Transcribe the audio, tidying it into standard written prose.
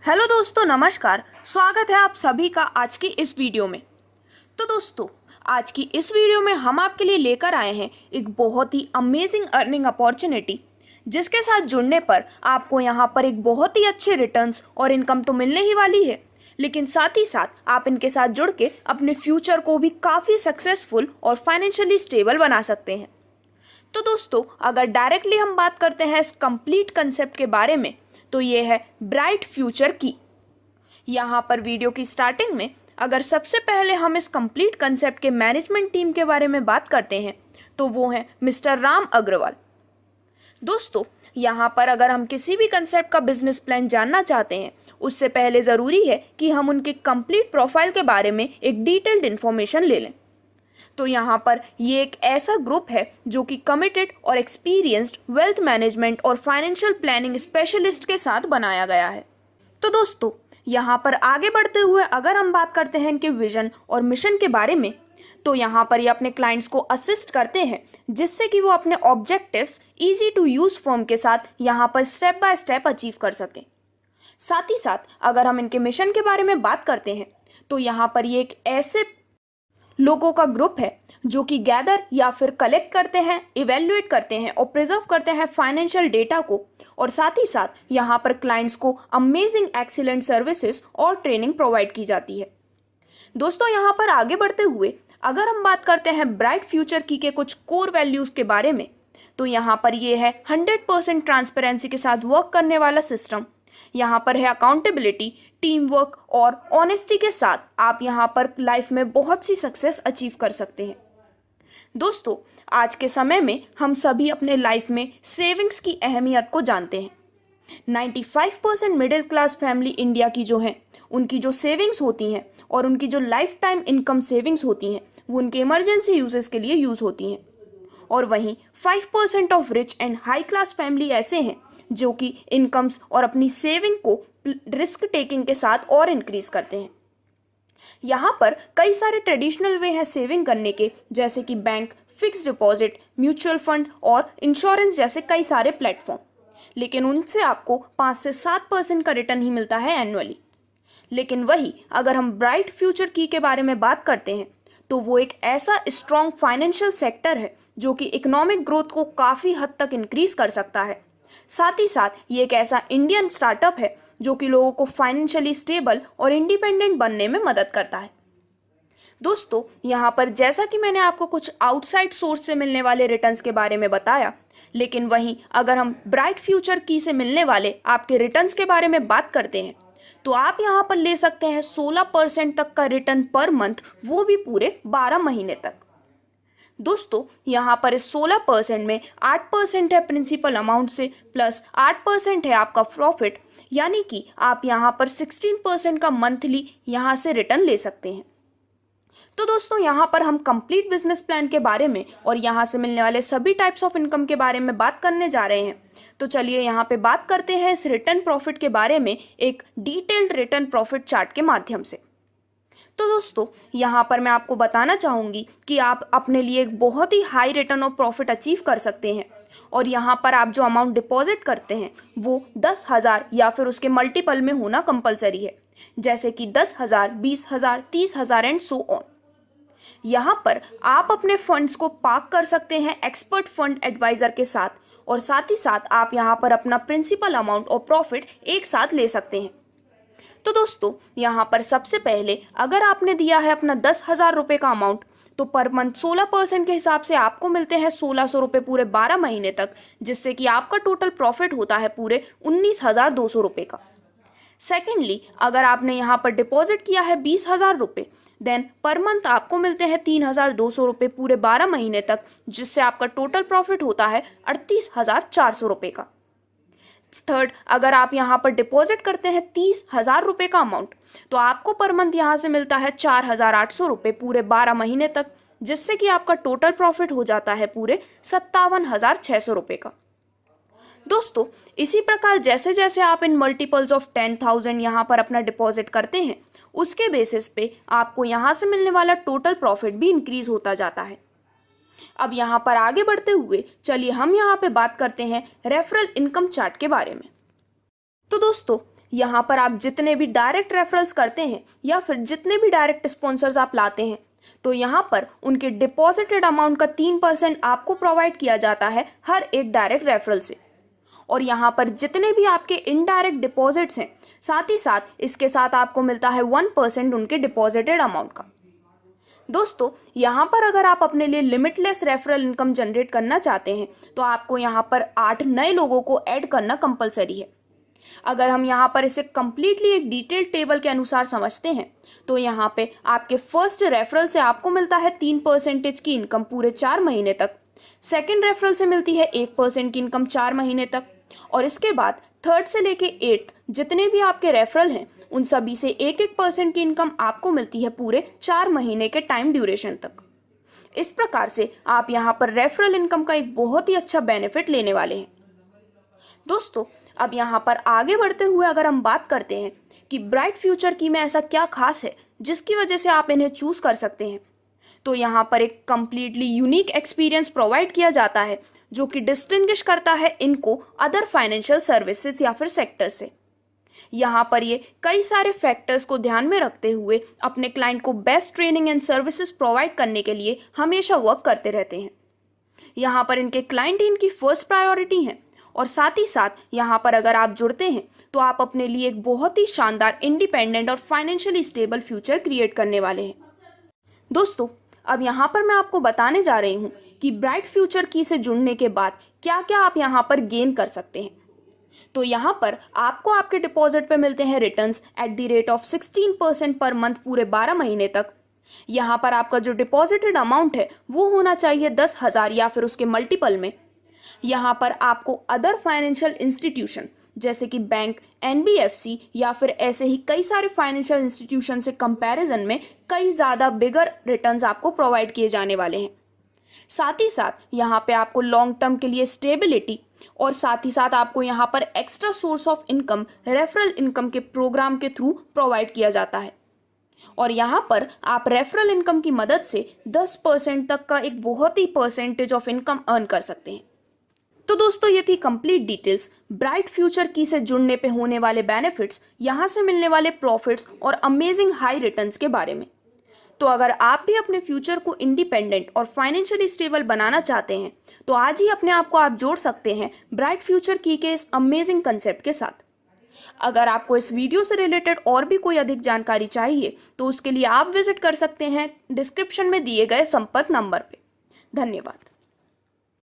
Hello दोस्तों, नमस्कार। स्वागत है आप सभी का आज की इस वीडियो में। तो दोस्तों, आज की इस वीडियो में हम आपके लिए लेकर आए हैं एक बहुत ही अमेजिंग अर्निंग अपॉर्चुनिटी, जिसके साथ जुड़ने पर आपको यहाँ पर एक बहुत ही अच्छे रिटर्न्स और इनकम तो मिलने ही वाली है, लेकिन साथ ही साथ आप इनके साथ जुड़ के अपने फ्यूचर को भी काफ़ी सक्सेसफुल और फाइनेंशियली स्टेबल बना सकते हैं। तो दोस्तों, अगर डायरेक्टली हम बात करते हैं इस कंप्लीट कंसेप्ट के बारे में, तो ये है ब्राइट फ्यूचर की। यहाँ पर वीडियो की स्टार्टिंग में अगर सबसे पहले हम इस कंप्लीट कंसेप्ट के मैनेजमेंट टीम के बारे में बात करते हैं, तो वो है मिस्टर राम अग्रवाल। दोस्तों, यहाँ पर अगर हम किसी भी कंसेप्ट का बिजनेस प्लान जानना चाहते हैं, उससे पहले ज़रूरी है कि हम उनके कंप्लीट प्रोफाइल के बारे में एक डिटेल्ड इन्फॉर्मेशन ले लें। तो यहाँ पर ये एक ऐसा ग्रुप है जो कि कमिटेड और एक्सपीरियंस्ड वेल्थ मैनेजमेंट और फाइनेंशियल प्लानिंग स्पेशलिस्ट के साथ बनाया गया है। तो दोस्तों, यहाँ पर आगे बढ़ते हुए अगर हम बात करते हैं इनके विजन और मिशन के बारे में, तो यहाँ पर ये अपने क्लाइंट्स को असिस्ट करते हैं, जिससे कि वो अपने objectives easy to use form के साथ यहाँ पर स्टेप बाय स्टेप अचीव कर सकें। साथ ही साथ अगर हम इनके मिशन के बारे में बात करते हैं, तो यहाँ पर ये एक ऐसे लोगों का ग्रुप है जो कि गैदर या फिर कलेक्ट करते हैं, इवेल्युएट करते हैं और प्रिजर्व करते हैं फाइनेंशियल डेटा को, और साथ ही साथ यहाँ पर क्लाइंट्स को अमेजिंग एक्सीलेंट सर्विसेज और ट्रेनिंग प्रोवाइड की जाती है। दोस्तों, यहाँ पर आगे बढ़ते हुए अगर हम बात करते हैं ब्राइट फ्यूचर की के कुछ कोर वैल्यूज़ के बारे में, तो यहाँ पर ये है 100% ट्रांसपेरेंसी के साथ वर्क करने वाला सिस्टम। यहाँ पर है अकाउंटेबिलिटी, टीम वर्क और ऑनेस्टी के साथ आप यहाँ पर लाइफ में बहुत सी सक्सेस अचीव कर सकते हैं। दोस्तों, आज के समय में हम सभी अपने लाइफ में सेविंग्स की अहमियत को जानते हैं। 95% मिडिल क्लास फैमिली इंडिया की जो है, उनकी जो सेविंग्स होती हैं और उनकी जो लाइफ टाइम इनकम सेविंग्स होती हैं, वो उनके इमरजेंसी यूजेस के लिए यूज़ होती हैं। और वहीं 5% of rich and high class family ऐसे हैं जो कि इनकम्स और अपनी सेविंग को रिस्क टेकिंग के साथ और इंक्रीज करते हैं। यहाँ पर कई सारे ट्रेडिशनल वे हैं सेविंग करने के, जैसे कि bank, fix deposit, mutual fund और इंश्योरेंस जैसे कई सारे प्लेटफॉर्म, लेकिन उनसे आपको 5 से 7% का रिटर्न ही मिलता है एनुअली। लेकिन वही अगर हम ब्राइट फ्यूचर की के बारे में बात करते हैं, तो वो एक ऐसा स्ट्रॉन्ग फाइनेंशियल सेक्टर है जो कि इकोनॉमिक ग्रोथ को काफ़ी हद तक इंक्रीज कर सकता है। साथ ही साथ ये एक ऐसा इंडियन स्टार्टअप है जो कि लोगों को फाइनेंशियली स्टेबल और इंडिपेंडेंट बनने में मदद करता है। दोस्तों, यहाँ पर जैसा कि मैंने आपको कुछ आउटसाइड सोर्स से मिलने वाले रिटर्न्स के बारे में बताया, लेकिन वहीं अगर हम ब्राइट फ्यूचर की से मिलने वाले आपके रिटर्न्स के बारे में बात करते हैं, तो आप यहाँ पर ले सकते हैं 16% तक का रिटर्न पर मंथ, वो भी पूरे 12 महीने तक। दोस्तों, यहाँ पर इस 16% में 8% है प्रिंसिपल अमाउंट से, प्लस 8% है आपका प्रॉफिट, यानी कि आप यहाँ पर 16% का मंथली यहाँ से रिटर्न ले सकते हैं। तो दोस्तों, यहाँ पर हम कंप्लीट बिजनेस प्लान के बारे में और यहाँ से मिलने वाले सभी टाइप्स ऑफ इनकम के बारे में बात करने जा रहे हैं। तो चलिए यहाँ पे बात करते हैं इस रिटर्न प्रॉफिट के बारे में एक डिटेल्ड रिटर्न प्रॉफिट चार्ट के माध्यम से। तो दोस्तों, यहाँ पर मैं आपको बताना चाहूँगी कि आप अपने लिए एक बहुत ही high return of profit achieve कर सकते हैं, और यहाँ पर आप जो अमाउंट डिपॉजिट करते हैं वो 10,000 या फिर उसके मल्टीपल में होना कंपलसरी है, जैसे कि 10,000, 20,000, 30,000 एंड सो ऑन। यहाँ पर आप अपने फंड्स को पार्क कर सकते हैं एक्सपर्ट फंड एडवाइजर के साथ, और साथ ही साथ आप यहाँ पर अपना प्रिंसिपल अमाउंट और प्रॉफिट एक साथ ले सकते हैं। तो दोस्तों, यहाँ पर सबसे पहले अगर आपने दिया है अपना 10,000 रुपये का अमाउंट, तो पर मंथ 16% के हिसाब से आपको मिलते हैं 1,600 रुपये पूरे 12 महीने तक, जिससे कि आपका टोटल प्रॉफिट होता है पूरे 19,200 रुपये का। सेकेंडली, अगर आपने यहाँ पर डिपॉजिट किया है 20,000 रुपये, देन पर मंथ आपको मिलते हैं 3,200 रुपये पूरे 12 महीने तक, जिससे आपका टोटल प्रॉफिट होता है 38,400 रुपये का। थर्ड, अगर आप यहाँ पर डिपॉजिट करते हैं 30,000 रुपये का अमाउंट, तो आपको पर मंथ यहाँ से मिलता है 4,800 रुपये पूरे 12 महीने तक, जिससे कि आपका टोटल प्रॉफिट हो जाता है पूरे 57,600 रुपये का। दोस्तों, इसी प्रकार जैसे जैसे आप इन मल्टीपल्स ऑफ 10,000 यहाँ पर अपना डिपॉजिट करते हैं, उसके बेसिस पे आपको यहाँ से मिलने वाला टोटल प्रॉफिट भी इंक्रीज होता जाता है। अब यहाँ पर आगे बढ़ते हुए चलिए हम यहाँ पे बात करते हैं रेफरल इनकम चार्ट के बारे में। तो दोस्तों, यहाँ पर आप जितने भी डायरेक्ट रेफरल्स करते हैं या फिर जितने भी डायरेक्ट स्पॉन्सर्स आप लाते हैं, तो यहाँ पर उनके डिपॉजिटेड अमाउंट का 3% आपको प्रोवाइड किया जाता है हर एक डायरेक्ट रेफरल से। और यहाँ पर जितने भी आपके इनडायरेक्ट डिपॉजिट्स हैं, साथ ही साथ इसके साथ आपको मिलता है 1% उनके डिपॉजिटेड अमाउंट का। दोस्तों, यहाँ पर अगर आप अपने लिए लिमिटलेस रेफरल इनकम जनरेट करना चाहते हैं तो आपको यहाँ पर 8 नए लोगों को ऐड करना कंपलसरी है। अगर हम यहाँ पर इसे कंप्लीटली एक डिटेल्ड टेबल के अनुसार समझते हैं तो यहाँ पे आपके फर्स्ट रेफरल से आपको मिलता है 3% की इनकम पूरे 4 महीने तक, सेकेंड रेफरल से मिलती है 1% की इनकम 4 महीने तक, और इसके बाद थर्ड से लेके 8th जितने भी आपके रेफरल हैं उन सभी से 1% की इनकम आपको मिलती है पूरे 4 महीने के टाइम ड्यूरेशन तक। इस प्रकार से आप यहाँ पर रेफरल इनकम का एक बहुत ही अच्छा बेनिफिट लेने वाले हैं। दोस्तों, अब यहाँ पर आगे बढ़ते हुए अगर हम बात करते हैं कि ब्राइट फ्यूचर की में ऐसा क्या खास है जिसकी वजह से आप इन्हें चूज कर सकते हैं, तो यहाँ पर एक कंप्लीटली यूनिक एक्सपीरियंस प्रोवाइड किया जाता है जो कि डिस्टिंग्विश करता है इनको अदर फाइनेंशियल सर्विसेज या फिर सेक्टर से। यहाँ पर ये कई सारे फैक्टर्स को ध्यान में रखते हुए अपने क्लाइंट को best training and services provide करने के लिए हमेशा वर्क करते रहते हैं। यहाँ पर इनके क्लाइंट ही इनकी फर्स्ट प्रायोरिटी हैं, और साथ ही साथ यहाँ पर अगर आप जुड़ते हैं तो आप अपने लिए एक बहुत ही शानदार इंडिपेंडेंट और फाइनेंशियली स्टेबल फ्यूचर क्रिएट करने वाले हैं। दोस्तों, अब यहाँ पर मैं आपको बताने जा रही हूँ कि ब्राइट फ्यूचर की से जुड़ने के बाद क्या क्या आप यहाँ पर गेन कर सकते हैं। तो यहाँ पर आपको आपके डिपॉजिट पे मिलते हैं returns at the rate of 16% per month पूरे 12 महीने तक। यहाँ पर आपका जो डिपॉजिटेड अमाउंट है वो होना चाहिए 10,000 या फिर उसके मल्टीपल में। यहाँ पर आपको अदर फाइनेंशियल इंस्टीट्यूशन जैसे कि बैंक, NBFC या फिर ऐसे ही कई सारे फाइनेंशियल इंस्टीट्यूशन से कंपैरिजन में कई ज़्यादा बिगर रिटर्न्स आपको प्रोवाइड किए जाने वाले हैं। साथ ही साथ यहाँ पे आपको लॉन्ग टर्म के लिए स्टेबिलिटी, और साथ ही साथ आपको यहाँ पर extra source of income referral income के प्रोग्राम के थ्रू प्रोवाइड किया जाता है। और यहाँ पर आप रेफरल इनकम की मदद से 10% तक का एक बहुत ही परसेंटेज ऑफ इनकम अर्न कर सकते हैं। तो दोस्तों, ये थी कंप्लीट डिटेल्स ब्राइट फ्यूचर की से जुड़ने पे होने वाले बेनिफिट्स, यहाँ से मिलने वाले प्रॉफिट्स और अमेजिंग हाई रिटर्न्स के बारे में। तो अगर आप भी अपने फ्यूचर को इंडिपेंडेंट और फाइनेंशियली स्टेबल बनाना चाहते हैं तो आज ही अपने आप को आप जोड़ सकते हैं ब्राइट फ्यूचर की के इस अमेजिंग कंसेप्ट के साथ। अगर आपको इस वीडियो से रिलेटेड और भी कोई अधिक जानकारी चाहिए तो उसके लिए आप विजिट कर सकते हैं डिस्क्रिप्शन में दिए गए संपर्क नंबर पे। धन्यवाद।